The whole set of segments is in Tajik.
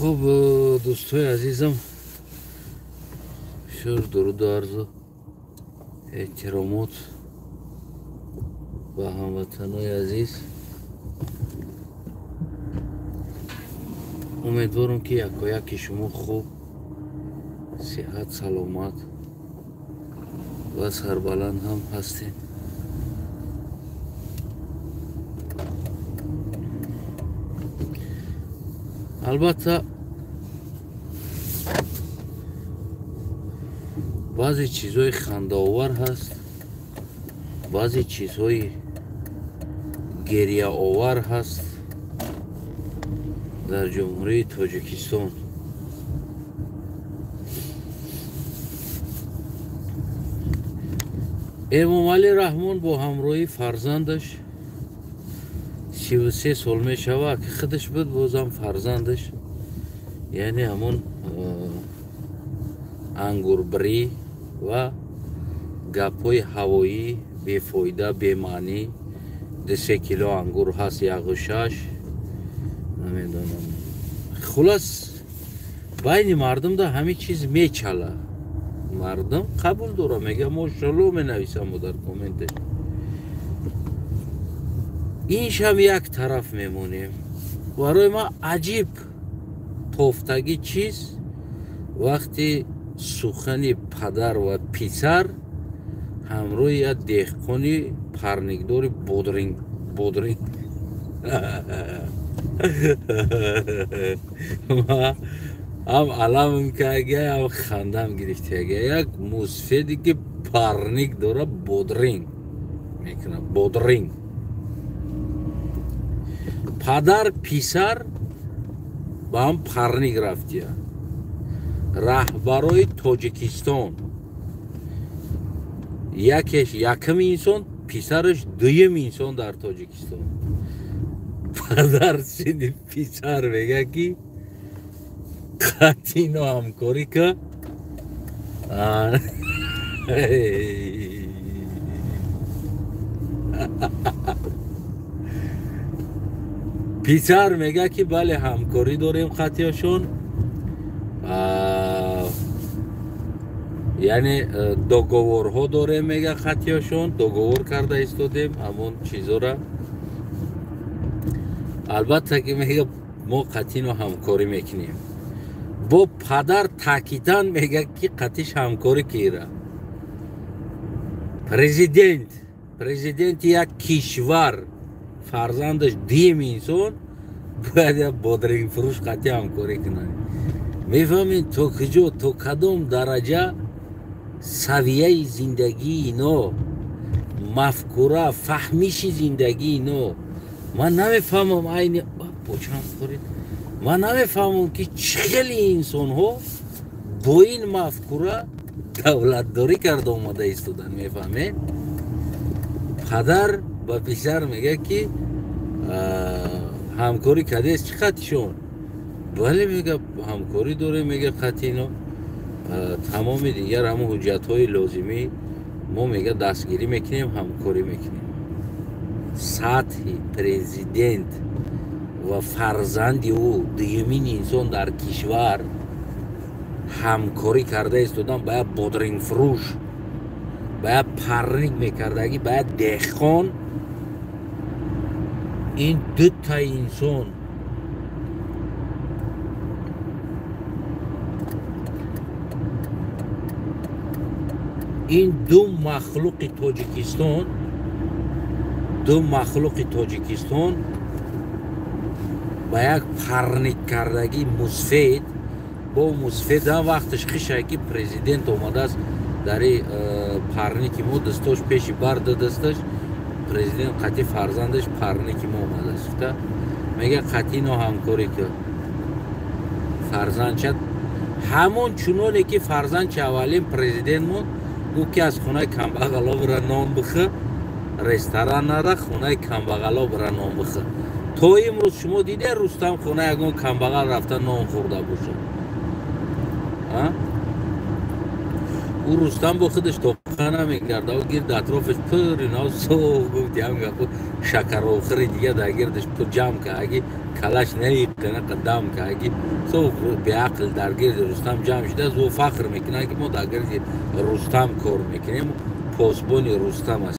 خب دوستای عزیزم، شور درود و عرض و احترامات به هموطنای عزیز. امیدوارم که یکی شما خوب، صحت، سلامت و سربلند هم هستین. البته بعضی چیزهای خنده‌آور هست، بعضی چیزهای گریه آور هست. در جمهوری تاجیکستان امام علی رحمان با همراهی فرزندش 33 سال می شود که خودش بود، بازم فرزندش یعنی همون انگوربری و گپای هوایی بیفایده بیمعنی 2 کیلو انگور هست، 1.6 نمیدونم. خلاص بین مردم ده همه چیز میچله، مردم قبول داره، میگه ماشاءالله می نویسم در کامنتش. اینش هم یک طرف میمونیم. برای ما عجیب توفتگی چیز وقتی سخن پدر و پسر همراه یک دهقانی پرنگدار بودرینگ ما هم علمم که اگه هم خندم گرفته، اگه یک موسفیدی که پرنگ داره بودرینگ میکنه، بودرینگ. پدر پسر با هم پرنگ رفتی. رهبرای تاجیکستان یکش یکم انسان، پسرش دویم انسان در تاجیکستان. پدر سید پسر میگه که قطعی نو همکاری که پسر میگه که بله همکاری داریم قطعیشون، یعنی دوگوارها داریم میگه قطعیشون، دوگوار کرده ایستادیم همون چیزا را. البته که میگه ما قطعی نو همکاری میکنیم. با پدر تاکیدن میگه که قطعیش همکاری کیره. پرزیدنت یک کشور فرزندش دیم انسان باید بودرینگ فروش قطعی همکاری کنه. میفهمین تو کجا، تو کدام درجه سویه زندگی اینا، مفکوره فهمیش زندگی اینا. من نمیفهمم اینی پوچم خورید، من نمیفهمم که چخیلی انسان ها با این مفکوره دولت داری کرده اومده ایستادن. میفهمین؟ پدر با پسر میگه که همکاری کرده است، چی خطیشون؟ ولی میگه همکاری داره، میگه خطی نو تمام دیگر همون حجت های لازمی ما میگه دستگیری میکنیم، همکاری میکنیم. سطح پرزیدنت و فرزند او دومین انسان در کشور همکاری کرده ایستادن، باید بودرینگ فروش، باید پرنگ میکردگی، باید دهقان. این دو تا انسان این دو مخلوق تاجیکستان با یک پرنگ کردگی مسفید، با مسفید هم وقتش خیشه که پرزیدنت اومده است در پرنگی ما دستاش پیشی برده دستش پرزیدنت قطعی فرزندش پرنگی ما اومده است. میگه قطعی نو همکاری که فرزند شد همون چونونه که فرزند چه اولین پرزیدنت مون او که از خونه کمبغلا بره نان بخه، رستوران نره، خونه کمبغلا بره نان بخه. تو امروز شما دیده رستم خونه اگه کمبغل رفته نان خورده باشه؟ او رستم با خودش توپخانه میکرد و گرد اطرافش پر اینا سو گفتیم گفت شکر آخری دیگه در گردش پر جمع که اگه کلش نمیکنه قدم که اگه سو به عقل در گرد رستم جمع شده زو فخر میکنه که ما در گرد رستم کار میکنیم پاسبان رستم است.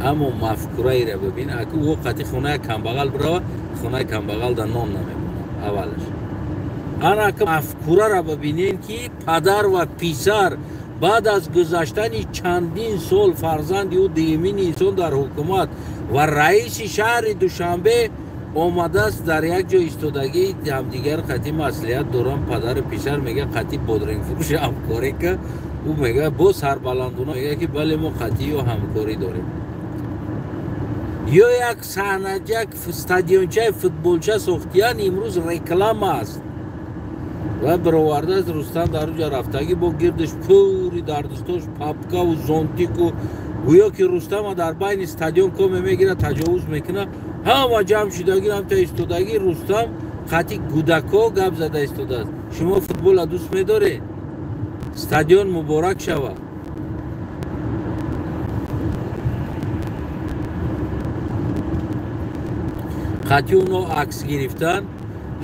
اما مفکوره ای را ببین اگه او قطعی خونه کمبغل برای خونه کمبغل در نان نمیمونه اولش. آن که مفکوره را ببینین که پدر و پیسر بعد از گذشتن چندین سال فرزند او دیمین انسان در حکومت و رئیس شهر دوشنبه آمده است در یک جای ایستادگی همدیگر قطعی مصلحت دارن. پدر پیسر میگه قطعی بادرنگ فروش همکاری که او میگه با سربلندونه میگه که بله ما قطعی و همکاری داریم. یا یک صحنه استادیونچه فوتبالچه ساختیان امروز رکلام است و برآورده از رستم در اونجا رفتگی با گردش پوری در دستاش پاپکا و زونتیک و گویا که رستم در بین استادیون کم میگیره تجاوز میکنه همه جمع شدگی هم تا ایستادگی رستم خطی گودکا گپ زده ایستاده است. شما فوتبال دوست میداره؟ استادیون مبارک شود. خطی اونو عکس گرفتن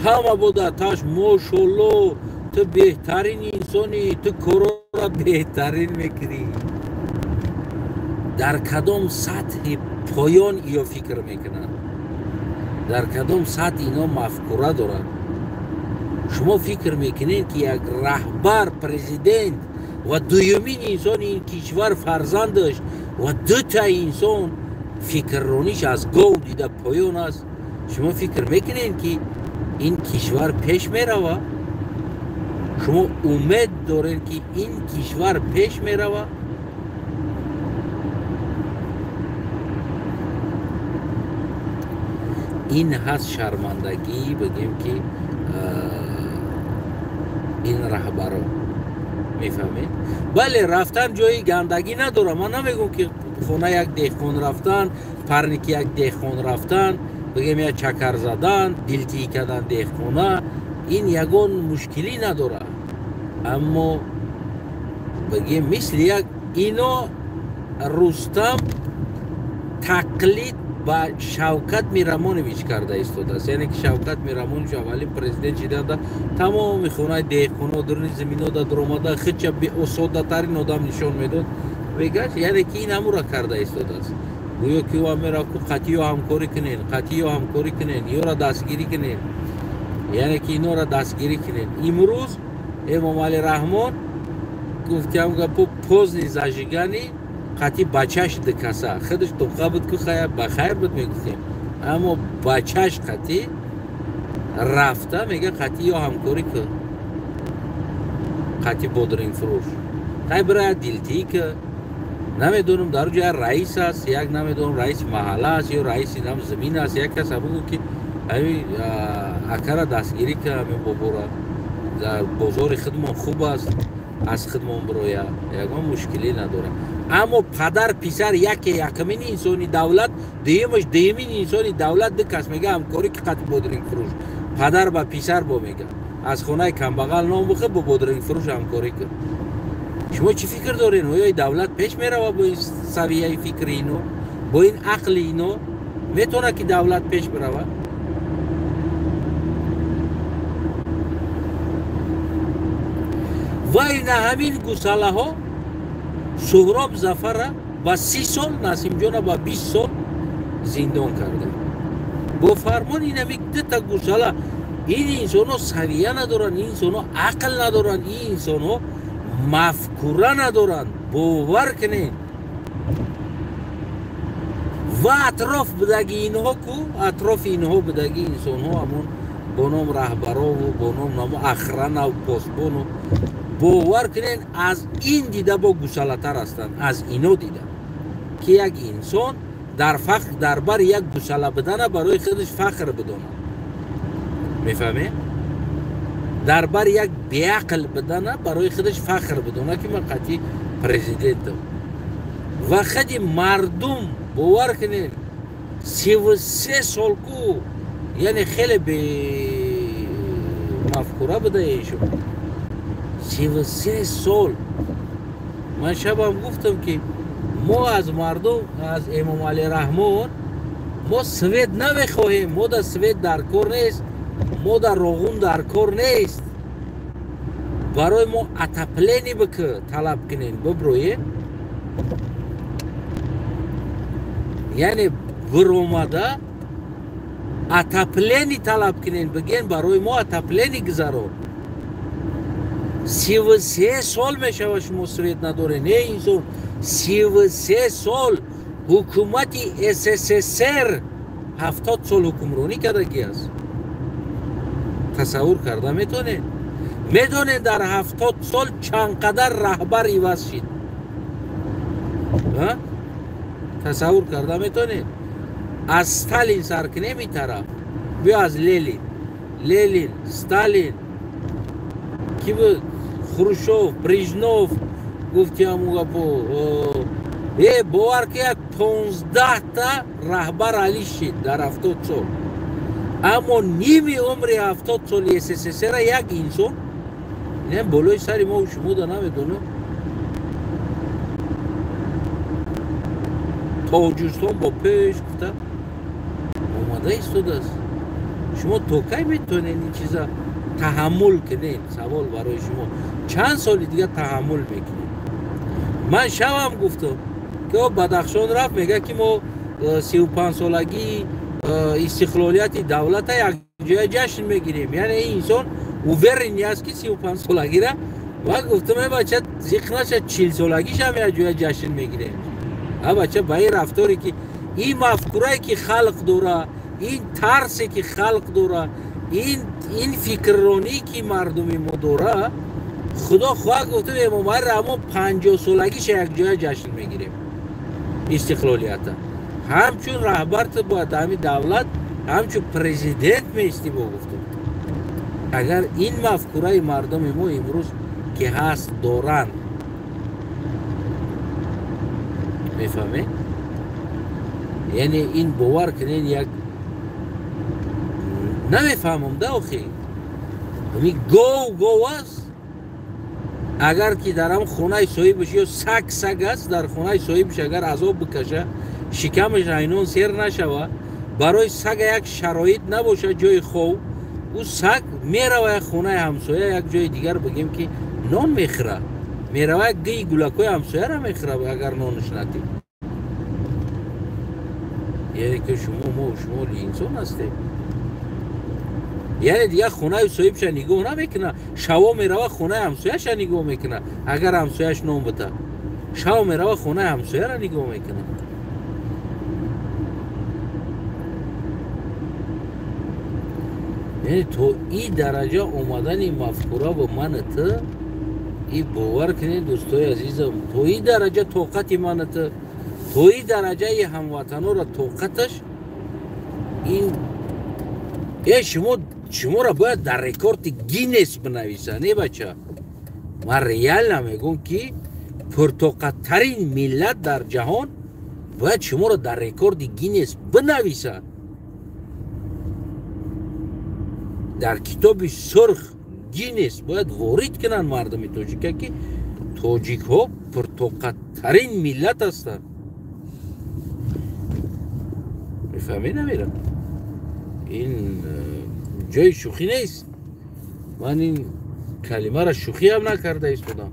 همه بوده تاش ماشالله تو بهترین انسانی تو کارا را بهترین میکنی. در کدام سطح پایان یا فکر میکنن؟ در کدام سطح اینا مفکوره دارن؟ شما فکر میکنین که یک رهبر پرزیدنت و دویمین انسان این کشور فرزندش و دو تا انسان فکرانیش از گاو دیده پایان است؟ شما فکر میکنین که این کشور پیش میروه؟ شما امید دارین که این کشور پیش میروه؟ این هست شرمندگی بگیم که این رهبران میفهمید؟ بله رفتن جایی گندگی نداره. من نمیگم که خونه یک دهقان رفتن پرنیک یک دهقان رفتن بگیم یا چکر زدن دلتی کردن دهقانه این یگان مشکلی نداره. اما بگیم مثل یک اینا رستم تقلید با شوکت میرمانویچ کرده ایستاده است. یعنی که شوکت میرمانویچ اولین پرزیدنت شده ده تمام خونه دهقانا در زمینا ده در آمده خودش به اساده ترین آدم نشان میداد بگه یعنی که این همون را کرده ایستاده است. گویا که او میره که قطعی و همکاری کنین قطعی و همکاری کنین یا را دستگیری کنین یعنی که اینا را دستگیری کنین. امروز امام علی رحمان گفتیم که پوز زاجگانی قطعی بچهش دکسه خودش توقع بود که خیر بخیر بود میگفتیم اما بچهش قطعی رفته میگه قطعی یا همکاری که قطعی بادرنگ فروش خیلی برای دلتی که نمیدونم در جای رئیس است یک نمیدونم رئیس محله است یا رئیس نام زمین است یک کس بگو که همین اکر دستگیری که همین بابورا در بازار خدمون خوب است از خدمون بروی یکم مشکلی نداره. اما پدر پیسر یکمین انسانی دولت دیمین انسانی دولت دو کس میگه همکاری که قطع بادرنگ فروش پدر با پیسر با میگه از خونه کمبغل نام بخه با بادرنگ فروش همکاری که شما چی فکر دارین؟ آیا دولت پیش میره با این سویه فکر اینو با این عقل اینو میتونه که دولت پیش بره؟ و این همین گساله ها سهراب ظفر با 30 سال نسیم جان با 20 سال زندان کرده با فرمان این همی دو تا گساله. این انسان ها سویه ندارن این انسان ها عقل ندارن این انسان ها مفکوره ندارن باور کنین و اطراف بدگی اینها کو اطراف اینها بدگی انسان ها همون با نام رهبرا و با نام اخران و پاسبان و باور کنین از این دیده با گساله تر هستند از اینو دیده که یک انسان در فخر در بر یک گساله بدنه برای خودش فخر بدانه میفهمه در بر یک بیعقل بدنه برای خودش فخر بدانه که من قطعی پرزیدنتم و خودی مردم باور کنین 33 سال کو یعنی خیلی به مفکوره بده شما 33 سال. من شبم گفتم که ما از مردم، از امام علی رحمان، ما سوید نمیخواهیم. ما در سوید در کار نیست، ما در روغون در کار نیست. برای ما اتپلینی بکه طلب کنین ببرویه. یعنی برآمده اتپلینی طلب کنین بگین برای ما اتپلینی گذارون. 33 سال میشه شما سوید نداره. نه اینجور 33 سال حکومتی SSSR 70 سال حکمرانی کردگی است. تصور کرده میتونه؟ میدونه در 70 سال چندقدر رهبر عوض شد. تصور کرده میتونه؟ از ستالین سرکنه می طرف بیا از لینین، ستالین، کی بود؟ خروشوف، بریژنوف، گفتی همون گپو. باور که یک 15 تا رهبر علی شد در 70 سال. اما نیمی عمر 70 سال SSSR یک انسان نه بالای سری ما و شما دا نمیدونه. تاجیکستان با پیش گفته آماده ایستاده است. شما تا کی میتونین این چیزا تحمل کنین؟ سوال برای شما چند سال دیگه تحمل میکنین؟ من شبم گفتم که بدخشان رفت میگه که ما 35 سالگی استقلالیت دولت یک جای جشن میگیریم. یعنی این انسان اوورینی است که 35 سالگی را. و گفتم ای بچه زیخ نشه 40 سالگیش هم یک جای جشن میگیریم. ها بچه با این رفتاری که این مفکوره که خلق داره، این ترسی که خلق داره، این فکرانی که مردمی ما داره، خدا خواه گفتم امام علی رحمان 50 سالگیش یک جای جشن میگیریم استقلالیت. همچون رهبرت باید همی دولت، همچون پرزیدنت میستی با گفتم. اگر این مفکوره مردم ما امروز که هست دارن، میفهمه؟ یعنی این باور کنین یک نمیفهمم ده آخی همی گو است. اگر که در هم خونه صاحبش یا سگ است، در خونه صاحبش اگر عذاب بکشه شکمش اینون سیر نشوه، برای سگ یک شرایط نباشه جای خوب، او سگ میره و خونه همسایه یک جای دیگر بگیم که نان میخوره، میره و گی گلکوی همسایه را میخوره اگر نانش ندید. یعنی که شما انسان هستیم. یعنی دیگه خونه صاحبش نگاه نمیکنه، شوا میره و خونه همسایه‌اش نگاه میکنه. اگر همسایه‌اش نان بده شوا میره و خونه همسایه را نگاه میکنه. یعنی تو این درجه اومدن این مفکوره با من تو این باور کنید دوستای عزیزم، تو این درجه طاقت من تو این درجه ی هموطنا را طاقتش این شما را باید در رکورد گینس بنویسن. ای بچه من ریال نمیگم که پرطاقت ترین ملت در جهان باید شما را در رکورد گینس بنویسن، در کتاب سرخ گینس باید وارد کنن مردم تاجیکا که تاجیک ها پرطاقت ترین ملت هستن. میفهمی نمیرم؟ این جای شوخی نیست. من این کلمه را شوخی هم نکرده ایستادم.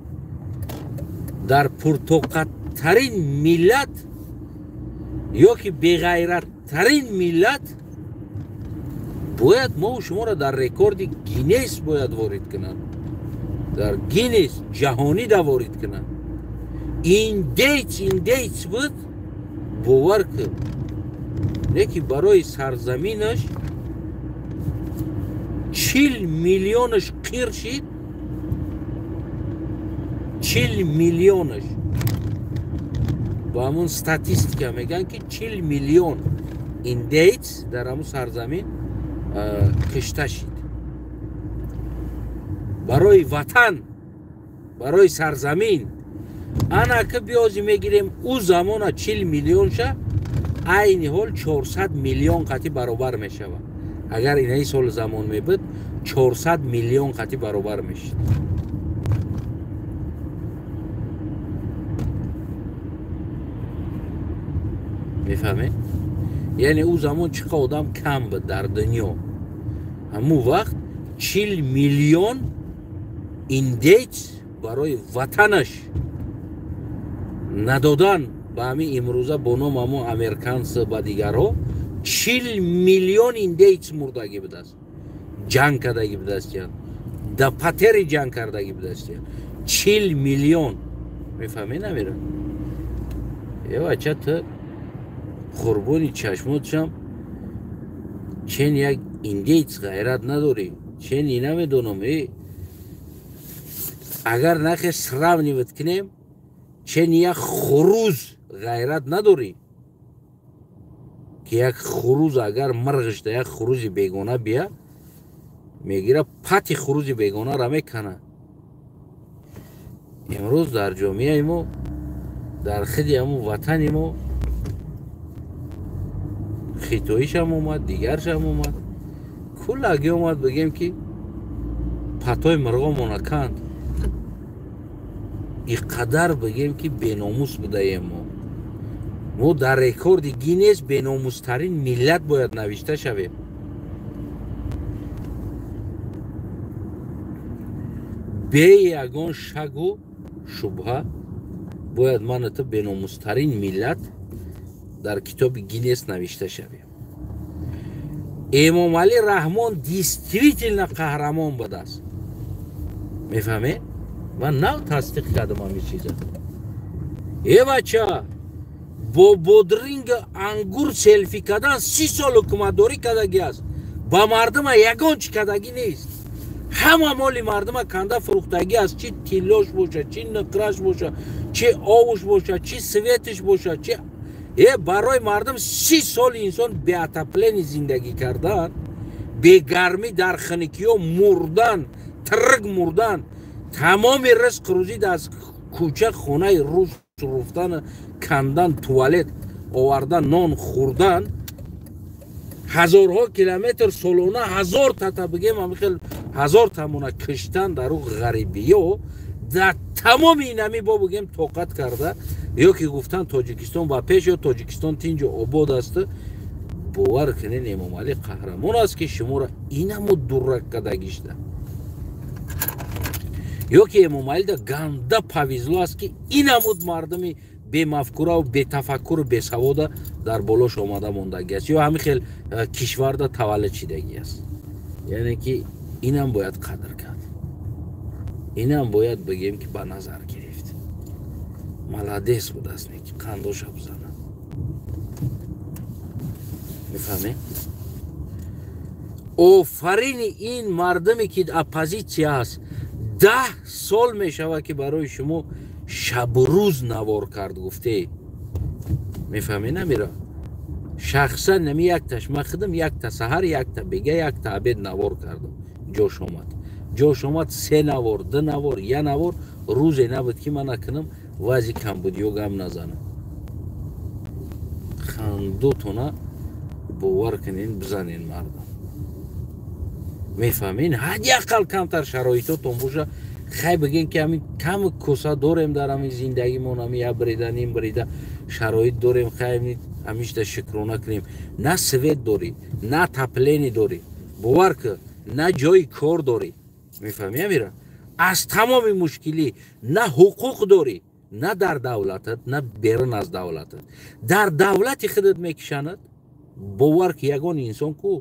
در پرطاقت ترین ملت یا که بغیرت ترین ملت باید ما و شما را در رکورد گینس باید وارد کنن، در گینس جهانی دا وارد کنن. این دیت بود باور کن یکی برای سرزمینش 40 میلیونش قیر شد. 40 میلیونش با همون ستاتیستیکا میگن که 40 میلیون این دیت در همون سرزمین کشته شد. برای وطن، برای سرزمین. انا که بیازی میگیریم او زمان 40 میلیون شه، این حال 400 میلیون قطعی برابر میشه. اگر این سال زمان میبود 400 میلیون قطعی برابر میشه. میفهمی؟ یعنی او زمان چقدر آدم کم بود در دنیا. همون وقت 40 میلیون ایندیج برای وطنش ندادن به همین امروزه با نام همون امریکانس و دیگرها 40 میلیون ایندیج مردگی بوده است، جنگ کردگی بوده است، در پتر جنگ کردگی بوده است. 40 میلیون. میفهمی نمیره؟ یه بچه تو قربونی چشمات شم، چین یک ایندیج غیرت نداری، چین ای نمیدونم اگر نخی سرم نیمت کنیم چین یک خروز غیرت نداری که یک خروز اگر مرغش در یک خروز بیگانه بیا میگیره پتی خروز بیگانه را میکنه. امروز در جامعه ما در خیلی همون وطن ما خیتویش هم اومد، دیگرش هم اومد، کل اگه اومد بگیم که پتای مرغا منکند اینقدر بگیم که بیناموس بوده. ما در رکورد گینس بیناموس ترین ملت باید نوشته شویم. به یگان شک و شبهه باید من تو بیناموس ترین ملت در کتاب گینس نوشته شویم. امام علی رحمان دیستریتل قهرمان بوده است. میفهمی؟ من نه تصدیق کردم همین چیزا. ای بچه با بودرینگ انگور سلفی کردن 30 سال حکومت داری کردگی است. با مردم یگان چی کردگی نیست. همه مالی مردم کنده فروختگی است. چی تیلوش باشه، چی نقرش باشه، چی آوش باشه، چی سویتش باشه، چی برای مردم 30 سال انسان به اتپلین زندگی کردن، به گرمی در خنکی ها مردن، ترگ مردن، تمام رزق روزی از کوچه خونه روز رفتن، کندن، توالت آوردن، نان خوردن، هزارها کیلومتر سالانه 1000 تا بگیم همین 1000 تامونه کشتن در اون غریبی ها در تمام اینمی با بگیم طاقت کرده. یا که گفتن تاجیکستان با پیش یا تاجیکستان تینجا آباد است. باور کنین امام علی قهرمان است که شما را اینمو درک کردگیشته. یا که امام علی دا گنده پویزلو است که اینمود مردمی به مفکوره و به تفکر و به سواد در بالاش آمده موندگی است، یا همین خیلی کشور دا تولد شدگی است. یعنی که اینم باید قدر کرد، اینم باید بگیم که به نظر گرفت ملادیس بود است که قندوش بزنه. میفهمی؟ آفرین این مردمی که اپوزیسیون است 10 سال میشوه که برای شما شب و روز نوار کرد گفته. میفهمی نمیره؟ شخصا نمی یک تاش من خودم یک تا سحر، یک تا بگه، یک تا عبید نوار کردم. جوش اومد 3 نوار، 2 نوار، 1 نوار روزی نبود که من نکنم وزی کم بود یا گم نزنم. خندوتونه باور کنین بزنین مردم. میفهمین؟ حداقل کمتر شرایطاتون باشه. خیلی بگین که همین کم کسا داریم در همین زندگیمون، همین بریده نیم بریده شرایط داریم، خیلی همیشه شکرانه کنیم. نه سویت داری، نه تپلینی داری، باور که نه جای کار داری. میفهمی میره؟ از تمام مشکلی نه حقوق داری، نه در دولتت نه بیرون از دولتت. در دولت خودت میکشند. باور که یگان انسان کو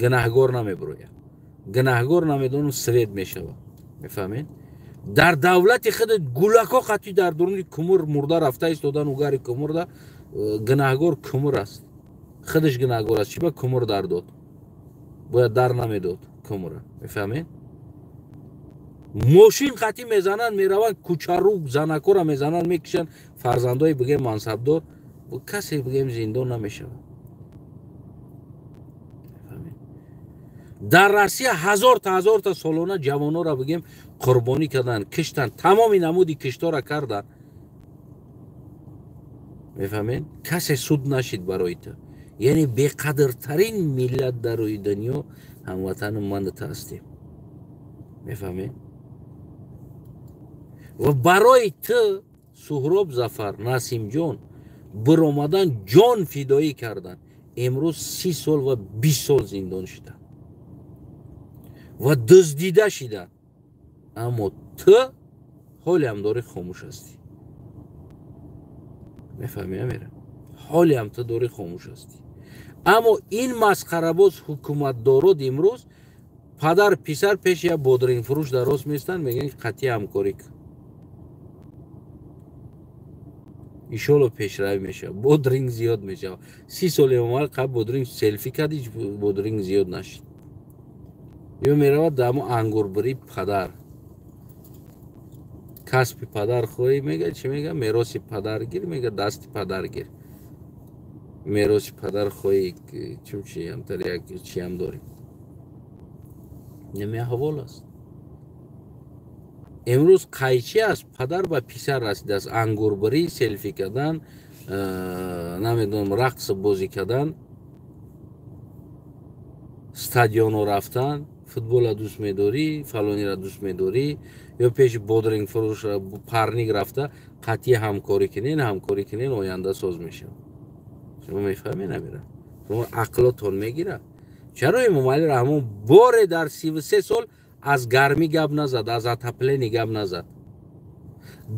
گناهگار نمیبروید، گناهگار نمیدونم سوید میشود. میفهمین؟ در دولت خودت گولکا قطعی در درون کمر مرده رفته ایستادن و گاری کمر ده گناهگار کمر است، خودش گناهگار است. چی با کمر در داد؟ باید در نمیداد کمر. میفهمین؟ ماشین قطعی میزنن میروند کوچارو زنکو را میزنن میکشن فرزندای بگیم منصبدار و کسی بگیم زندان نمیشه. در روسیه 1000 تا سالانه جوانو را بگیم قربانی کردن، کشتن، تمامی نمودی کشتا را کردن. میفهمین؟ کسی سود نشید برای تو. یعنی بی‌قدرترین ملت در روی دنیا هموطن من هستیم. میفهمین؟ و برای تو سهراب ظفر، نسیم جان، биромадан ҷон фидоӣ кардан. Имрӯз 30 сол ва 20 сол зиндон шуданд ва дуздида шуданд. Аммо ту ҳоле ҳам дорӣ хомӯш ҳастӣ. мефаҳмӣ амира? ҳоле ҳам ту дорӣ хомӯш ҳастӣ. Аммо ин масхарабоз ҳукуматдорот имрӯз падар писар пеши як бодрингфурӯш дар рост меистанд, мегӯянд ки қатъи ҳамкорӣ кун. иншолло пешравӣ мешавад, бодринг зиёд мешавад. 30 соли омад қабл бодринг селфи кард, ҳеҷ бодринг зиёд нашид. ё меравад дар ҳамон ангурбирии падар. касби падар хоҳӣ, мега чӣ мега, мероси падар гир, мега дасти падар гир. мероси падар хоҳӣ, чум чи ҳамтар як чи ҳам дорем. нами аҳвол аст. имрӯз қайчи аст, падар ба писар расидааст, ангурбирӣ, селфи кардан, намедонам рақс бозӣ кардан, стадионо рафтан, футбола дӯст медорӣ, фалонира дӯст медорӣ, ё пеши бодрингфурӯш парник рафта, қатъи ҳамкорӣ кунен, оянда соз мешавад. шумо мефаҳмед намира? шумо ақлотон мегира? чаро эмомалӣ раҳмон боре дар 33 сол аз гармӣ гап назад, аз отопление гап назад.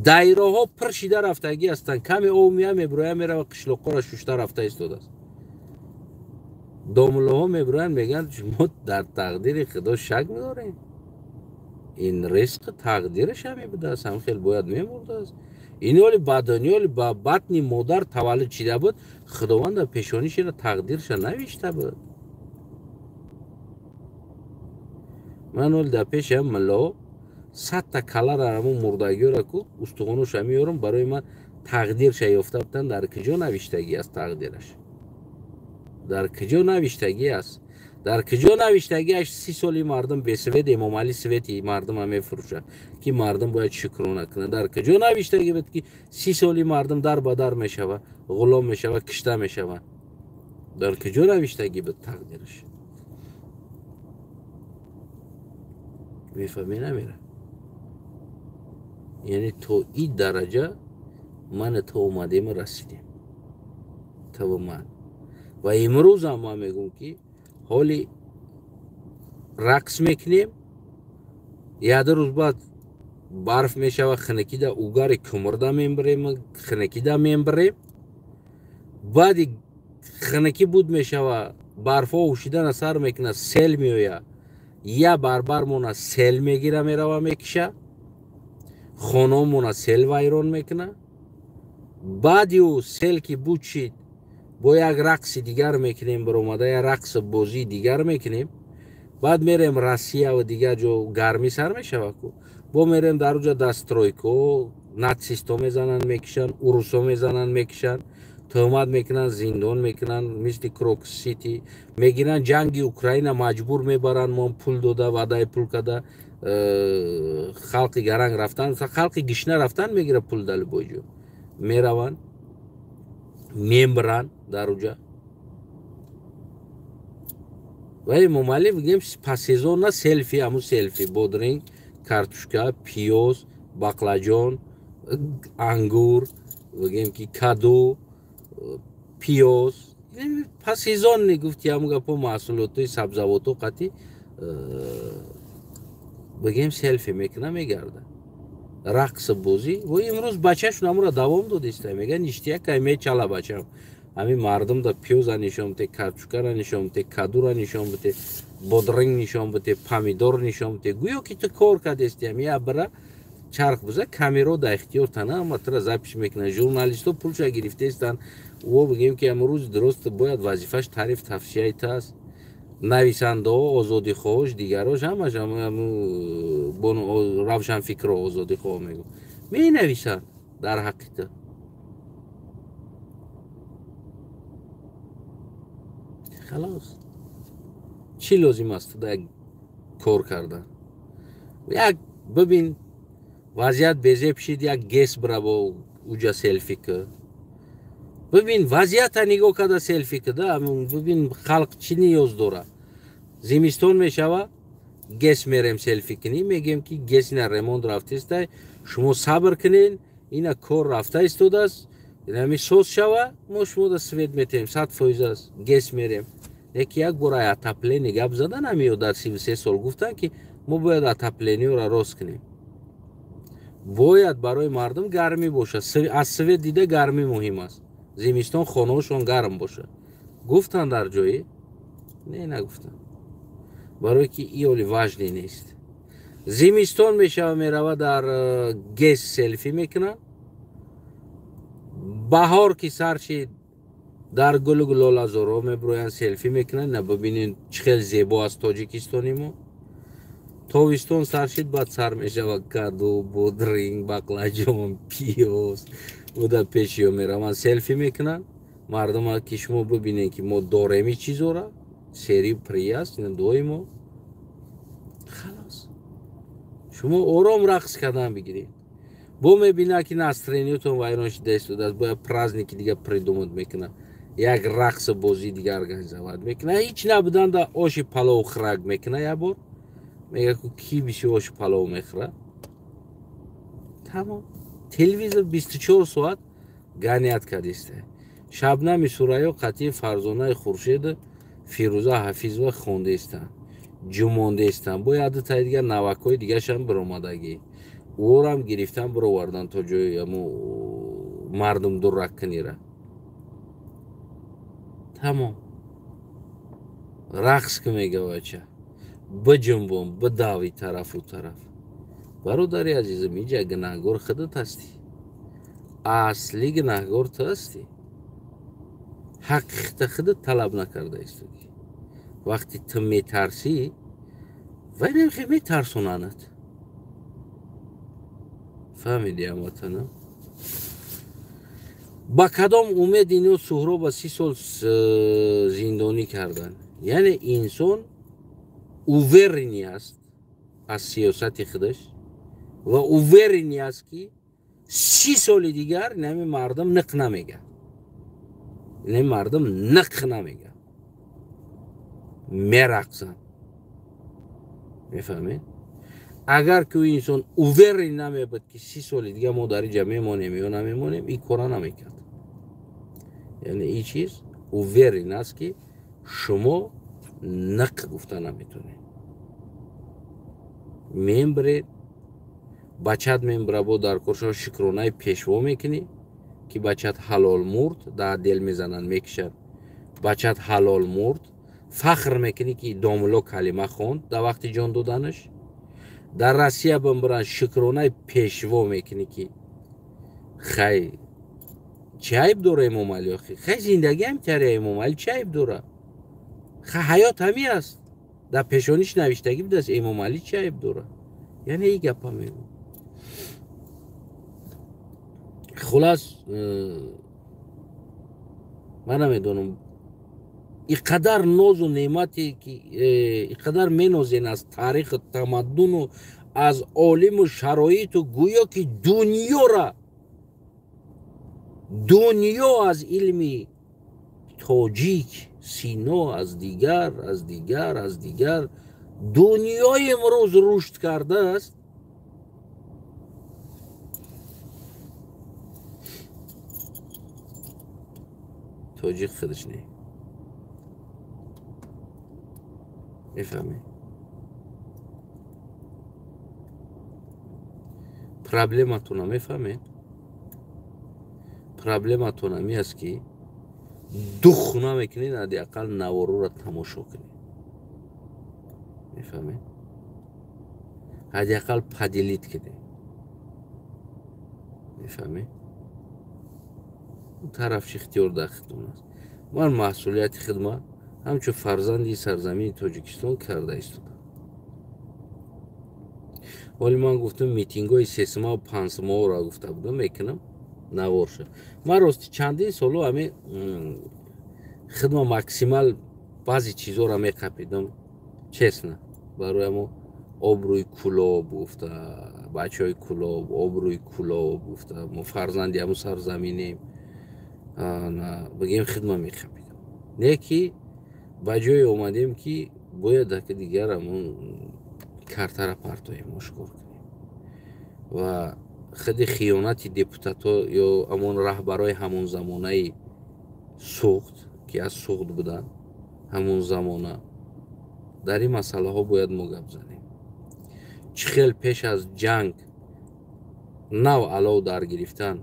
дайроҳо пир шида рафтагӣ ҳастанд. каме об меброяд, меравад қишлоқҳоро шушта рафта истодааст. домулоҳо меброянд, мегӯянд шумо дар тақдири худо шак медорем. ин ризқи тақдираш ҳамин будааст, ҳам хел бояд мемурдааст. ин ҳоли ба дунё ба батни модар таваллуд шида буд, худованд дар пешонишира тақдирша навишта буд. ман ҳоли дар пеши ҳам миллаҳо 100 та калара ҳамон мурдагиёра ку устухоноша меёрам, барои ман тақдирша ёфта буданд. дар куҷо навиштагӣ аст тақдираш? дар куҷо навиштагӣ аст? дар куҷо навиштагиаш 30 соли мардум бесвед, эмомалӣ свети мардума мефурӯшад ки мардум бояд шукрона кунад. дар куҷо навиштагӣ буд ки 30 соли мардум дар ба дар мешавад, ғулом мешавад, кишта мешавад? дар куҷо навиштагӣ буд тақдираш? мефаҳмӣ намира? яъне то ин дараҷа ман то омадем расидем, то ман. ва имрӯзам ман мегӯям ки ҳоли рақс мекунем, яда рӯз баъд барф мешавад, хинакида угари кумурда мебирем, хинакида мебирем, баъди хинаки буд мешавад, барфҳо ушидана сар мекунад, сел меояд, я барбар мона сел мегира, мерава мекиша, хонао мона сел вайрон мекуна. баъди ӯ сел ки буд шид, бо як рақси дигар мекунем, биромада як рақси бозии дигар мекунем. баъд мерем Россия ва дигар ҷо гармӣ сар мешавад ку, бо мерем дар уҷа дастройко, натсисто мезананд мекишанд, урусо мезананд мекишанд, тӯҳмат мекунанд, зиндон мекунанд, мисли Крокус Сити мегиранд, ҷанги Украина маҷбур мебаранд, мон пул дода, ваъдаи пул карда, халқи гаранг рафтан, халқи гишна рафтан мегира пул дали боҷо, мераванд мембиранд дар уҷа. ва эмомалӣ бигем пасезон на селфи, ҳамун селфи, бодринг, картушка, пиёз, баклаҷон, ангур, бигем ки каду, пиёз, пасезон гуфти ҳамун гапо, маҳсулотҳои сабзавотҳо қатъи бигем селфи мекуна, мегарда рақси бозӣ. ва имрӯз бачашон ҳамура давом додиста, мегӯяд ништияка мечала бачам, ҳамин мардум да пиёза нишон бите, картушкара нишон бите, кадура нишон бите, бодринг нишон бите, помидор нишон бите, гӯё ки ту кор кардестиям. я бира чарх буза, камеро да ихтиёр тана, матра запис мекунад, журналистҳо пулша гирифтаистанд. во бигем ки амрӯз дуруст бояд вазифаш тариф тавсияи таст. нависандаҳо, озодихоҳош, дигарош ҳамаш равшанфикрҳо, озодихоҳо мегӯ менависанд дар ҳақиқат. халос чӣ лозим аст як кор кардан? як бибин вазъият безеб шид, як гес бира бо уҷа селфи кӯ. бибин вазъиятта нигоҳ карда селфи куда, бибин халқ чӣ ниёз дорад? зимистон мешава, гес мерем селфи кунем, мегем ки гес ина ремонт рафтаистай, шумо сабр кунен, ина кор рафта истодааст, یعنی سوز شوا ما شما دا سوید میتیم 100% است گس میریم یکی یک برای اتپلینی گپ زدن همیو در 33 سال گفتن که ما باید اتپلینی رو راست کنیم باید برای مردم گرمی باشه از سوید دیده گرمی مهم است زمستان خانه‌شون گرم باشه گفتن در جایی نه نگفتن برای که این اولی واجدی نیست زمستان میشه میرود در گس سلفی میکنن بهار که سرشید در گل گلولا زورو میبروین سلفی میکنن نه ببینین چخیل زیبا است تاجیکستانی ما تابستان سرشید بعد سر میشه و کدو بودرینگ بقلاجون پیوز و در پیشیو میرون سلفی میکنن مردم ها که شما ببینین که ما دارمی چیزو را سری پری است این دوی ما خلاص شما آرام رقص کردن بگیرید بو میبینه که نسترینیتون وایران شده است باید پرازنیکی دیگه پریدومد میکنه یک رقص بازی دیگه ارگانیزovat میکنه هیچ نبودن در آش پلاو خرگ میکنه یه بار میگه که کی بیشی آش پلاو میخوره تمام تلویزیون 24 ساعت گانیت کردیسته شبنم سورایو قطعی فرزانه خورشید فیروزه حفیظ و خونده استن جمونده استن باید تا دیگه نوکای دیگه شن برامدگی او هم گرفتن برو وردن تا جای مردم دور رکنی را تمام رقص که میگه بچه بجنبون بداوی طرف و طرف برادری عزیزم اینجا گناهگار خودت هستی اصلی گناهگار تو هستی حق خودت طلب نکرده است وقتی تو میترسی و نمیخوای میترسوننت فهمیدی هموطنم با کدام امید اینو سهراب با 30 سال زندانی کردن یعنی انسان اوورینی است از سیاست خودش و اوورینی است که 30 سال دیگر نمی مردم نق نمیگه نمی مردم نق نمیگه میرقصن میفهمید اگر که انسان اووری نمیبود که 30 سال دیگه ما در اینجا میمونیم یا نمیمونیم این کارا نمیکرد یعنی این چیز اووری است که شما نق گفته نمیتونید میمبرید بچت میمبره با در کارشا شکرانه پیشوا میکنی که بچت حلال مرد در دل میزنن میکشن بچت حلال مرد فخر میکنی که داملو کلمه خوند در وقت جان دادنش در روسیه بمبرن شکرانه پیشوا میکنی که خیلی چه عیب داره امام علی خیلی زندگی هم تره امام علی چه عیب داره خیلی حیات همی است در پیشانیش نوشتگی بده است امام علی چه عیب داره یعنی این گپا میگم خلاص من نمیدونم اینقدر ناز و نعمتی که اینقدر مینازین از تاریخ تمدن و از عالم و شرایط و گویا که دنیا از علم تاجیک سینا از دیگر دنیای امروز رشد کرده است تاجیک خودش نه میفهمی پرابلماتون رو میفهمید پرابلماتون همی است که دخنا میکنید حداقل نوارو را تماشا کنید میفهمید حداقل پدیلیت کنید میفهمید اون طرفش اختیار داختون است من مسئولیت خدمت همچو فرزندی سرزمین تاجیکستان کرده ایستادم ولی من گفتم میتینگ های 3 ماه و 5 ماه را گفته بودم میکنم نوار شد من راستی چندین سالو همه خدمت مکسیمال بعضی چیزا را میقپیدم چسنه برای ما آبروی کلاب گفته بچه های کلاب آبروی کلاب گفته ما فرزندی همون سرزمینیم بگیم خدمت میقپیدم نیکی با جای اومدیم که باید که دیگر همون کارتر پرتای مشکل کنیم و خیلی خیانتی депутات‌ها یا همون رهبرای همون زمانه سوخت که از سوخت بودن همون زمانه در این مسئله ها باید ما گپ زنیم. چه خیلی پیش از جنگ نو علاو در گرفتن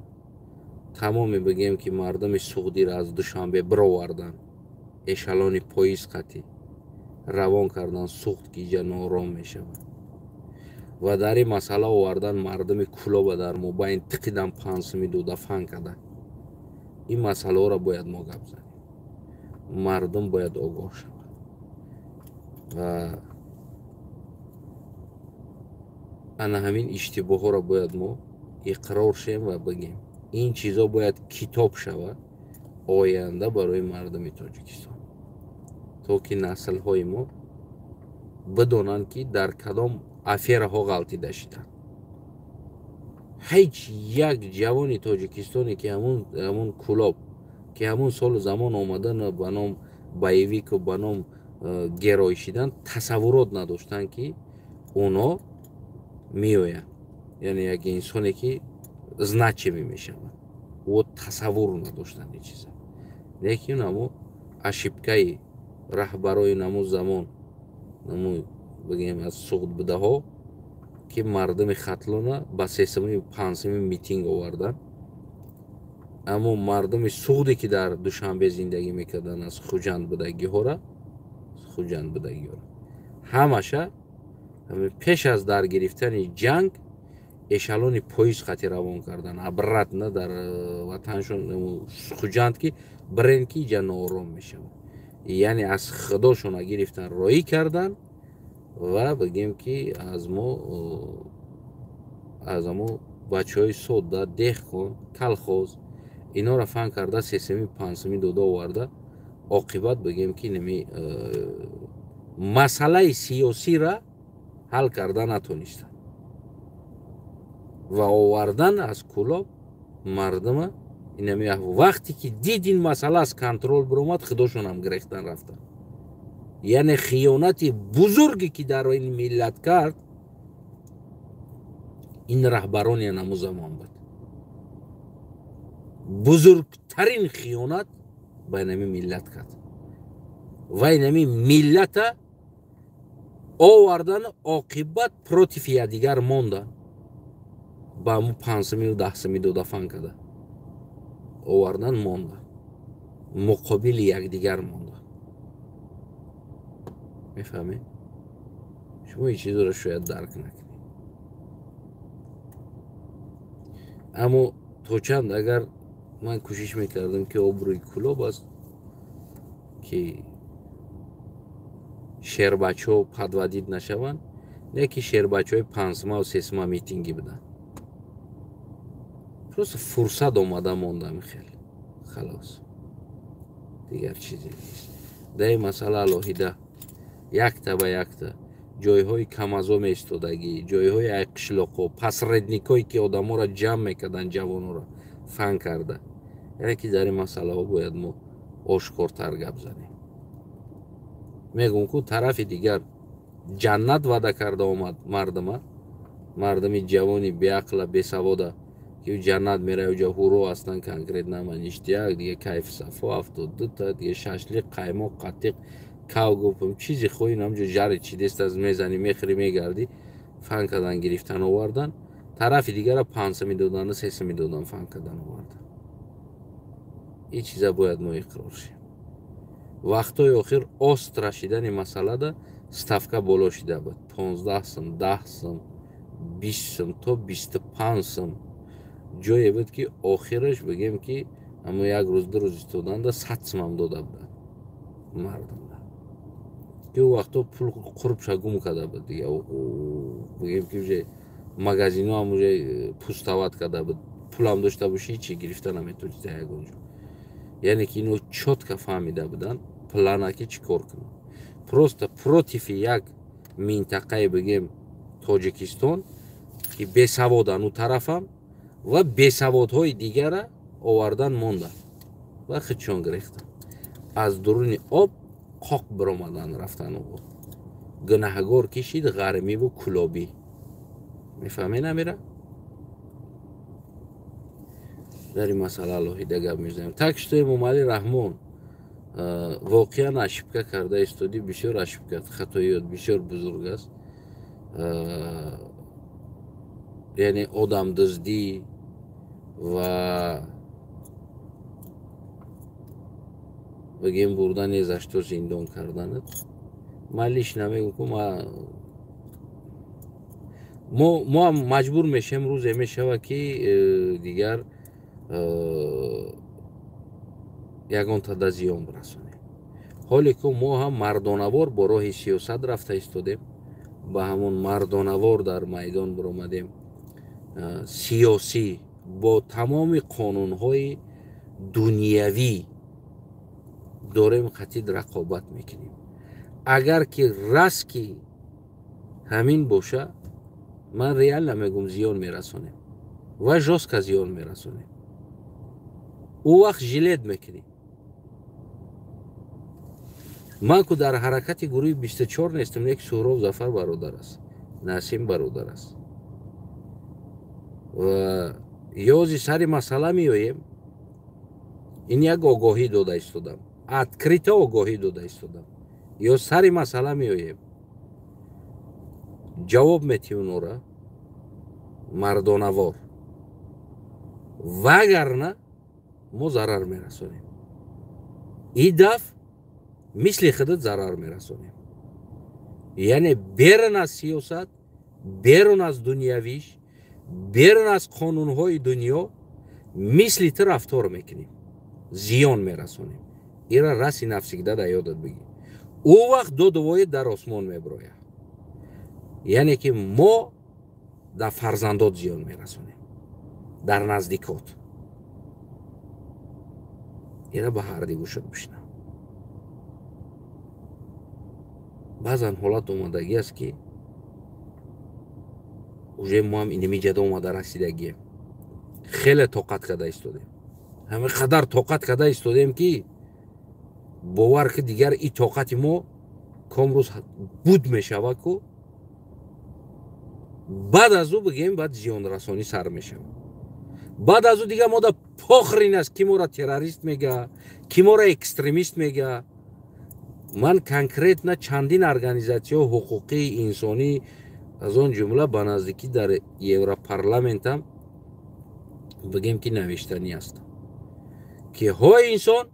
تمامی بگیم که مردم سعودی را از دوشنبه برآوردن، اشالون پاییز قطعی روان کردن، سوخت که اینجا نارام می شود و در این مسئله آوردن مردم کلوب در مبین تقیدن 502 دفن کردن. این مسئله را باید ما گپ زنیم. مردم باید آگاه شود و انا همین اشتباه ها را باید ما اقرار شیم و بگیم این چیزا باید کتاب شود آینده برای مردم تاجیکستان تا که نسل های ما بدانند که در کدام افیره ها غلطی داشتن. هیچ یک جوان تاجیکستانی که همون کلاب که همون سال زمان آمدن به نام بایویک و به نام گرایشیدن تصورات نداشتن که اونا میآیند، یعنی یک انسانی که значимый میشود و تصور نداشتن این چیزا. لیکن همو اشیبکای رهبرای نمو زمان نمو بگیم از سقوط بوده ها که مردم خطلانه با سیستمی پانسمی میتینگ آوردن، اما مردم سعودی که در دوشنبه زندگی میکردن از خوجند بدگی ها را همشه پیش از در گرفتن جنگ اشالون پاییز خطی روان کردن، عبرت نه در وطنشون خوجند که برن که اینجا نارام میشن، یعنی از خداشون گرفتن رایی کردن و بگیم که از ما بچه های سودا دیخ کن کلخوز اینا را فن کرده سیستمی پانسمی دودا ورده عاقبت بگیم که نمی مسئله سیاسی را حل کرده نتونستن و آوردن از کلاب مردم اینمی وقتی که دید این مسئله از کنترل برآمد خودشون هم گرفتن رفتن. یعنی خیانت بزرگی که در این ملت کرد این رهبران همون زمان بود. بزرگترین خیانت به اینمی ملت کرد و اینمی ملت آوردن عاقبت پروتیفیا دیگر مونده با همون 510 دفن کرده آوردن مونده مقابل یک دیگر مونده. میفهمی؟ شما این چیز رو شاید درک نکنید، اما تو چند اگر من کوشش میکردم که آبروی کلاب است که شهر بچه ها پدودید نشوند، نه که شهر بچه های پنجمه و سیسمه میتینگی بدن. پروست فرصت آمده موندم خیلی خلاص دیگر چیزی نیست. در این مسئله الهیده یک تا به یک تا جایهای کمازو ایستادگی، جایهای قشلاق و پس ردنیکایی که آدم ها را جمع میکردن جوان ها را فن کرده، یعنی که در این مسئله ها باید ما آشکارتر گپ زنیم. میگم که طرف دیگر جنت وعده کرده آمد مردم جوانی بیعقل بیسواده که جنت میره اونجا هورو هستن کنکریت نمانیشتیاک دیگه کیف صفا 72 تا دیگه ششلیق قیماق قطیق کاو گفتم چیزی خوی نمجا جاری چی دست از میزنی میخری میگردی فن کردن گرفتن آوردن، طرف دیگر را 5 میدادن 3 میدادن فن کردن آوردن. این چیزا باید ما اقرار شیم. وقتای آخر آست رشیدن مسئله ده ستافکا بالا شده بود 15 سم 10 سم 20 سم تا 25 سم جایی بود که آخرش بگیم که اما یک روز 2 روز ایستادن ده 100 سم هم داده بودن مردم ده که وقتا پول قرب شگم کرده بود دیگه. بگیم که مگازین ها هم پوستوات کرده بود، پول هم داشته باشی چی گرفتن هم میتونید یک اونجا. یعنی که اینو چوتکا فهمیده بودن پلانه که چی کار کنن. پروست پروتیف یک منطقه بگیم تاجیکستان که بیسوادن اون طرفم و بیسوادهای دیگر آوردن موندن و خودشون گرفتن از درون آب قاق برآمدن رفتن و گناهگار کشید غرمی و کلابی. میفهمی نمیره؟ در این مسئله الهیده گپ میزنیم. تاکش توی ممالی رحمان واقعا اشبکه کرده استودی بسیار اشبکه خطاییات بسیار بزرگ است. یعنی آدم دزدی و بگیم بردن ازش تو زندان کردنت مالیش نمیگم که ما هم مجبور میشیم روز میشه که دیگر یگان تا زیان برسونیم. حالی که ما هم مردانوار با راه سیاست رفته ایستادیم، با همون مردانوار در میدان برآمدیم، سیاسی با تمام قانونهای دنیوی داریم قطعی رقابت میکنیم. اگر که راست که همین باشه من ریال نمیگم زیان میرسونیم و جاست که زیان میرسونیم. او وقت جلد میکنیم. من که در حرکت گروه 24 نیستم، یک سهراب ظفر برادر است، نسیم برادر است و یازی سری مسئله میاییم. این یک آگاهی داده ایستادم، ادکریتا آگاهی داده ایستادم. یا سری مسئله میاییم جواب میتی اونورا مردانوار وگرنه ما ضرر میرسونیم. این دفع مثل خودت ضرر میرسونیم. یعنی بیرون از سیاست، بیرون از دنیاویش، بیرون از قانونهای دنیا مثل تو رفتار میکنیم، زیان میرسونیم. ایرا رسی نفسیگده در یادت بگی. او وقت دو دوای در آسمان میبروید. یعنی که ما در فرزندات زیان میرسونیم، در نزدیکات. اینا به هر دیگو شد بشنم. بعضا حالات اومدگی است که اوجه ما هم اینمی جده اومده رسیدگیم. خیلی طاقت کده ایستادیم. همه قدر طاقت کده ایستادیم که باور که دیگر این طاقت ما کم روز بود میشود که بعد از او بگیم بعد زیان رسانی سر میشود. بعد از او دیگه ما در پخرین است کی ما را تروریست میگه، کی ما را اکستریمیست میگه. من کنکریت نه چندین ارگانیزاسیون حقوقی انسانی از اون جمله به نزدیکی در یورو پارلمنت هم بگیم که نوشتنی است که های انسان،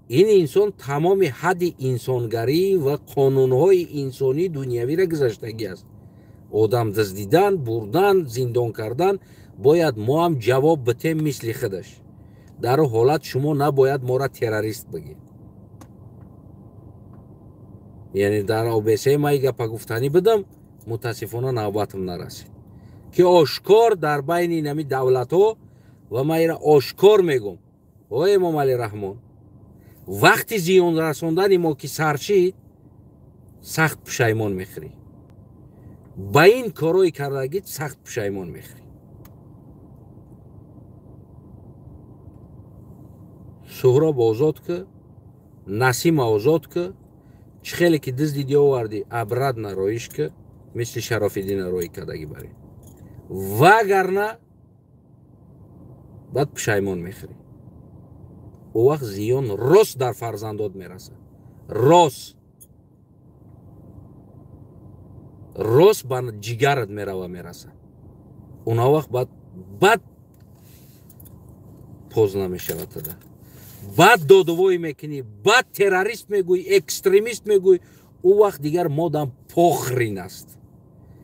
این انسان تمام حد انسانگری و قانونهای انسانی دنیوی را گذشتگی است. آدم دزدیدن، بردن، زندان کردن، باید ما هم جواب بتیم مثل خودش. در حالت شما نباید ما را تروریست بگید. یعنی در آبسه ما گپ گفتنی بدم متاسفانه نوبتم نرسید که آشکار در بین نمی دولت ها و ما را آشکار میگم وای امام علی رحمان وقتی زیان رساندن ما که سرشید سخت پشیمان میخوری. با این کارای کردگیت سخت پشیمان میخوری. سهراب آزاد که، نسیم آزاد که، چه خیلی که دز دیدی آوردی ابرد نرایش که مثل شرافالدین رای کدگی بری وگرنه بعد پشیمان میخوری. او وقت زیان راست در فرزندات میرسه، راست به جگرت میره و میرسه. اونا وقت بعد پوز نمیشه و تده بعد دادوایی میکنی، بعد تروریست میگوی، اکستریمیست میگوی. او وقت دیگر مادم پخرین است.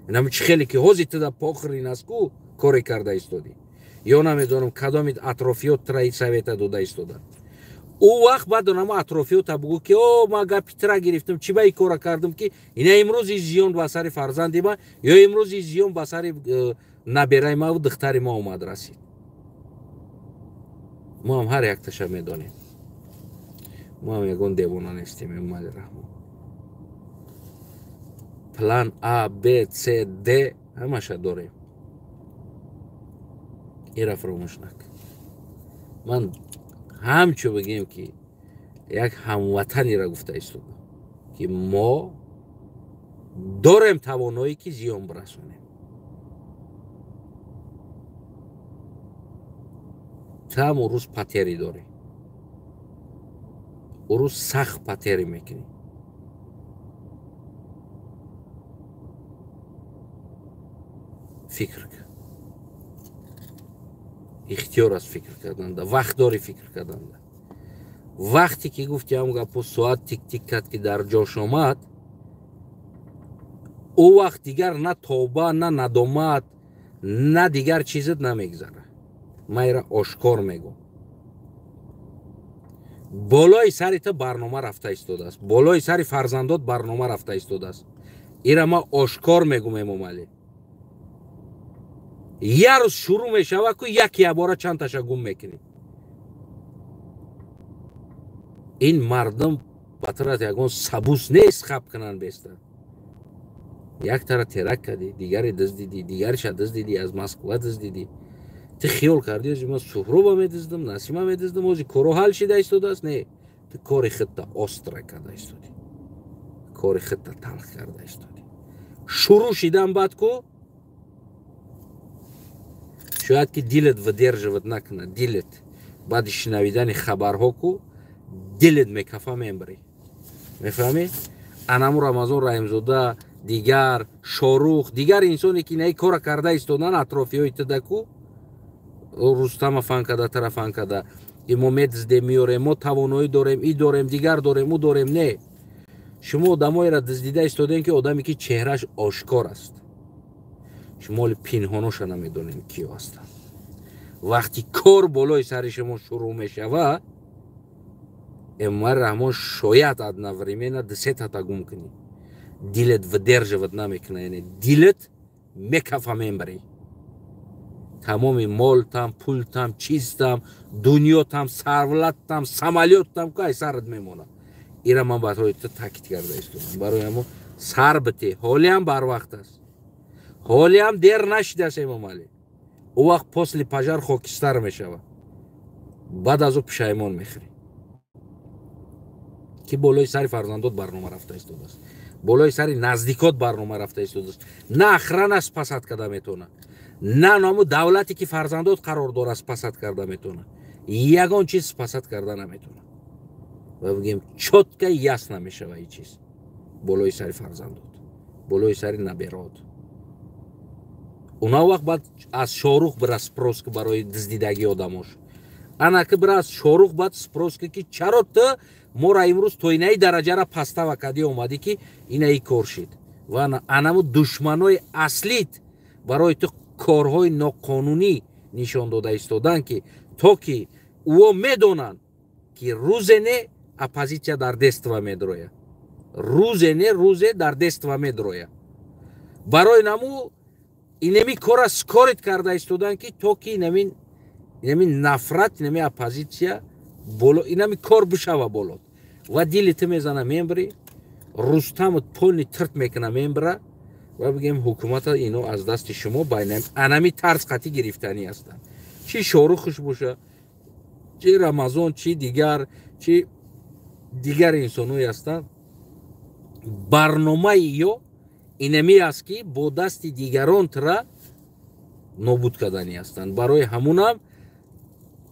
اینم چه خیلی که حوزی تده پخرین است که کاری کرده ایستادی یا نمیدونم کدامید اطرافیات رای سویت داده ایستادن. او وقت بعد اونم اطرافیات بگو که او ما گپی ترا گرفتم چی بای کار کردم که اینا امروز زیان به سر فرزند ما یا امروز زیان به سر نبیره ما و دختر ما اومد رسید. ما هم هر یک تشه میدانیم. ما هم یگان دیوانه نیستیم. امام علی رحمان پلان A B C D همشه داریم. ایره فراموش نکن. من همچو بگیم که یک هموطنی را گفته ایستادم که ما داریم توانایی که زیان برسونیم. там урус патери дори. Урус сахт патери мекунӣ. Фикр кар. Ихтиёр аст фикр карданда, вақт дори фикр карданда. Вақте ки гуфти ҳам гапо соат тик-тик кард ки дар ҷош омад, ӯ вақт дигар на тоба, на надомат, на дигар чизат намегзара. Майра ошкор мегӯм. болои сари ту барнома рафта истодааст. болои сари фарзандот барнома рафта истодааст. ира ма ошкор мегӯм Эмомалӣ. як рӯз шурӯъ мешава ку якбора чандташа гум мекунӣ. ин мардум ба тарати ягон сабус нест хаб кунанд беста. як тара терак кардӣ, дигаре дуздидӣ, дигареша дуздидӣ, аз Москва дуздидӣ. Ту хиёл кардӣ ози ман Суҳруба медуздам, Насима медуздам, ози коро ҳал шуда истодааст? Не, ту кори худта остра карда истодӣ. кори худта талх карда истодӣ. шурӯъ шидан баъд ку шояд ки дилат выдерживать накунад, дилат баъди шунавидани хабарҳо ку дилат мекафа мебарӣ. мефаҳмӣ? анаму Рамазон Раҳимзода, дигар Шорух, дигар инсоне ки инаи кора карда истодан атрофиҳои туда ку Рустама фан када, тара фан када, мо медуздем меорем, мо тавоноӣ дорем, и дорем, дигар дорем, ӯ дорем. Не, шумо одамоеро дуздида истодем ки одаме ки чеҳраш ошкор аст. шумо оли пинҳоноша намедонем киё ҳастанд. вақти кор болои сари шумо шурӯъ мешава, Эмомали Раҳмон шояд одновременно десетата гум кунӣ. дилат выдерживать намекуна, яъне дилат мекафа мебарӣ. тамоми молтам, пултам, чизтам, дунётам, сарвлаттам, самолёттам кай сарат мемона. ира ман барои ту таъкид карда истодам. барои ҳамо сар бите. ҳолиам барвақт аст. ҳолиам дер нашудааст Эмомалӣ. ӯ вақт после пажар хокистар мешава. баъд аз ӯ пушаймон мехӯрӣ. ки болои сари фарзандот барнома рафта истодааст. болои сари наздикот барнома рафта истодааст. на охрана спасат карда метавона. на ному давлате ки фарзандот қарор дорад спасат карда метавона. ягон чиз спасат карда наметавона. ва бигем чотка ясна мешава ин чиз. болои сари фарзандот, болои сари наберот. уна вақт баъд аз Шорух бира спрос ки барои дуздидагии одамош. ана ки бира аз Шорух баъд спрос ки чаро ту мора имрӯз то инаи дараҷара пастава кардӣ омадӣ ки инаи кор шид. ва анаму душманои аслит барои ту корҳои ноқонунӣ нишон дода истодан ки то ки ӯо медонанд ки рӯзе не оппозитсия дар дества медроя. рӯзе не рӯзе дар дества медроя. барои наму инами кора скорит карда истодан ки то ки инами нафрат, инами оппозитсия боло, инами кор бишава болот. ва дили ту мезана мебари, Рустамут полни тирт мекуна мебара ва бигем ҳукумата ино аз дасти шумо байнам анами тарз қатӣ гирифтанӣ ҳастанд. чи Шорухуш боша, чи Рамазон, чи дигар инсоное ҳастанд. барномаи ё инами аст ки бо дасти дигарон тура нобуд карданӣ ҳастанд. барои ҳамунам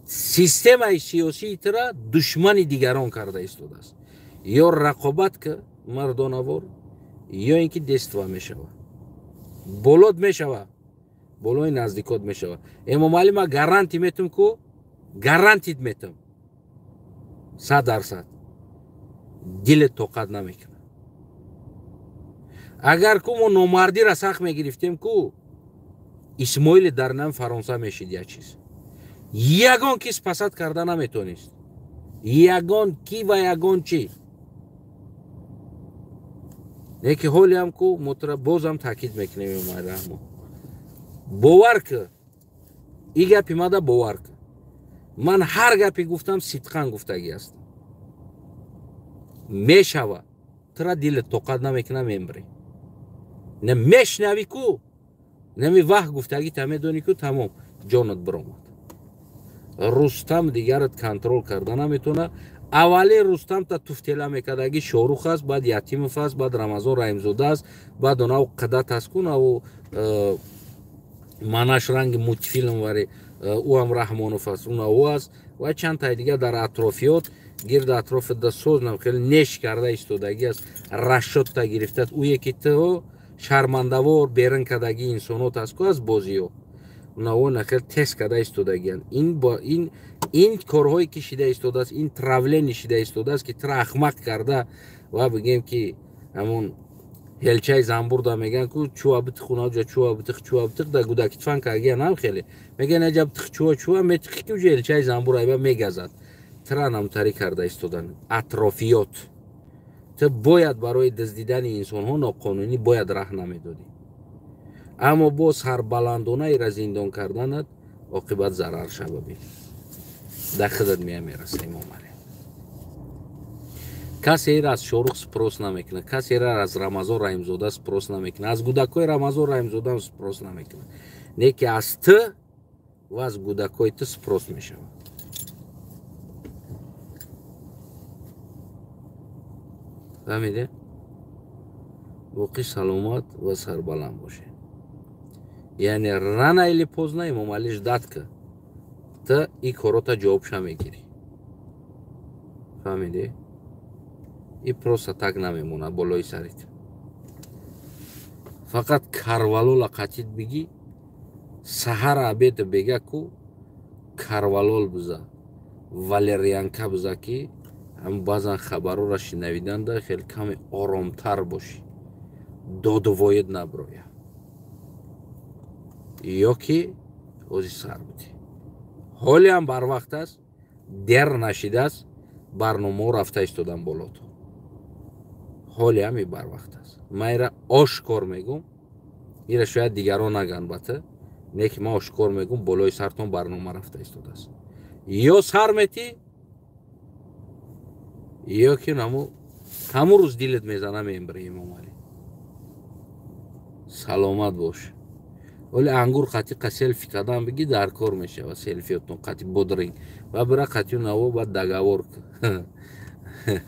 системаи сиёсии тура душмани дигарон карда истодааст. ё рақобат ка мардонавор, ё ин ки дества мешава. болот мешава, болои наздикот мешава. Эмомалӣ ма гаранти метум ку гарантит метум 100% дилет тоқат намекунад. агар ку мо номардира сахт мегирифтем ку Исмоили дар нам Фаронса мешид. як чиз ягон ки спасат карда наметонист. ягон ки ва ягон чи. неки ҳолиам ку мотра бозам таъкид мекунем Эмомали Раҳмон. бовар ку и гапи мада бовар ку. ман ҳар гапи гуфтам сидқан гуфтагӣ аст. мешава тура дилет тоқат намекуна мебари. не мешнавӣ ку нами вақт гуфтагӣ та медонӣ ку тамом ҷонат биромад. Рустам дигарат контрол карда наметона. аввали Рустам та туфтела мекардагӣ Шорух аст, баъд Ятимов аст, баъд Рамазон Раҳимзода аст, баъд онав қидат аст ку наву манаш ранги мультфилм варе او هم رحمانوف است، اون او است و چند تا دیگه در اطرافیات گرد اطراف دا سوزنم خیلی نش کرده ایستادگی است، رشد تا گرفته. او یکی تو شرمنده‌وار بیرون کردگی انسانات است که از بازی ها اون خیلی تست کرده ایستادگی است. این با این کارهایی که شده ایستاده است، این تراولینگ شده ایستاده است که تر احمق کرده و بگیم که همون هلچای زنبور دا میگن که چوه بتخ خونه جا چوه بتخ دا گودکی تفن که اگه نم خیلی میگن عجب تخ چوه میتخی که جو هلچای زنبور ایبا میگذد. تران هم تاری کرده ایستادن اطرافیات. تو باید برای دزدیدن انسان ها ناقانونی باید راه نمیدادی، اما با سربلندانه ای را زندان کردنت عاقبت ضرر شوه بید در خودت میرسه. امام علی کسی ایر از شاروخ سپروس نمیکنه، کسی ایر از رمضان رحیمزاده سپروس نمیکنه، از گودکای رمضان رحیمزاده سپروس نمیکنه، نه که از تو و از گودکای تو سپروس میشه. فهمیده؟ باقی سلامت و سربلند باشه. یعنی رن ایلی پوز نه امام علیش داد که تو این کاراتا جوابشا میگیری. فهمیده؟ این پروسا تک نمیمونه بالای سریت. فقط کارولو لقاتید بگی سحر عبید بگه کو کارولول بزا والریانکا بزا که هم بازن خبرو را شنویدن ده خیلی کمی آرامتر باشی، داد و واید نبرویه یا که اوزی سر بودی. حالی هم بر وقت است، در نشیده است، برنامه رفته ایستادن بالا تو. حالی هم بر وقت است. من ایره آشکار میگم، ایره شاید دیگران نگن بته، نه که من آشکار میگم بالای سرتون برنامه رفته ایستاده است. یا سر میتی یا که همون روز دیلت میزنه میمبری. امام علی سلامت باش. ولی انگور قطعی سلفی کردن بگی در کار میشه و سلفیتون قطعی بودرین و برای قطعی نوو باید دگاور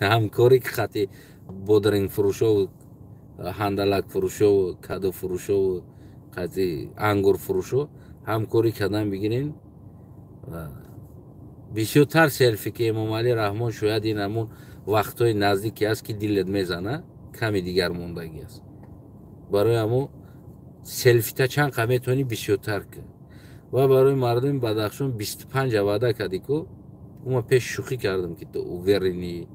همکاری که قطعی بودرین فروشو و هندلک فروشو و کدو فروشو و قطعی انگور فروشو همکاری کردن بگیرین. بسیارتر سلفی که امام علی رحمان شاید این همون وقتای نزدیکی است که دیلت میزنه، کمی دیگر موندگی است. برای همون سلفی تا چند قمه تونی بسیارتر که و برای مردم بدخشان 25 وعده کردی که اون پیش شوخی کردم که تو اوورینی،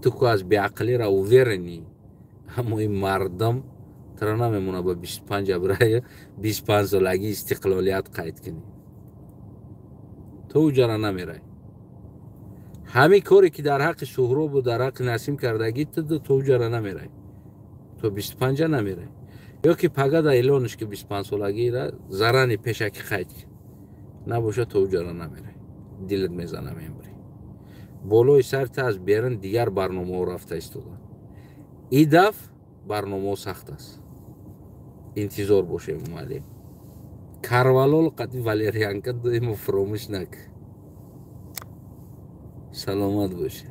تو که از بیعقلی را اوورینی، اما این مردم ترا نمیمونه با 25 برای 25 سالگی استقلالیت قید کنی. تو اوجا نمیره. همین کاری که در حق سهراب و در حق نسیم کردگی تو اوجا نمیره، تو 25 نمیره. یا که پگه اعلانش که 25 سالگی را زرانی پیشکی قید نباشه تو اوجا نمیره، دیلت میزنه میمبری. بالای سرت از بیرون دیگر برنامه رفته ایستادن. این دفع برنامه سخت است، انتظار باشه. امام علی کارولول قطعی والریانکا دویم فراموش نک. سلامت باشه.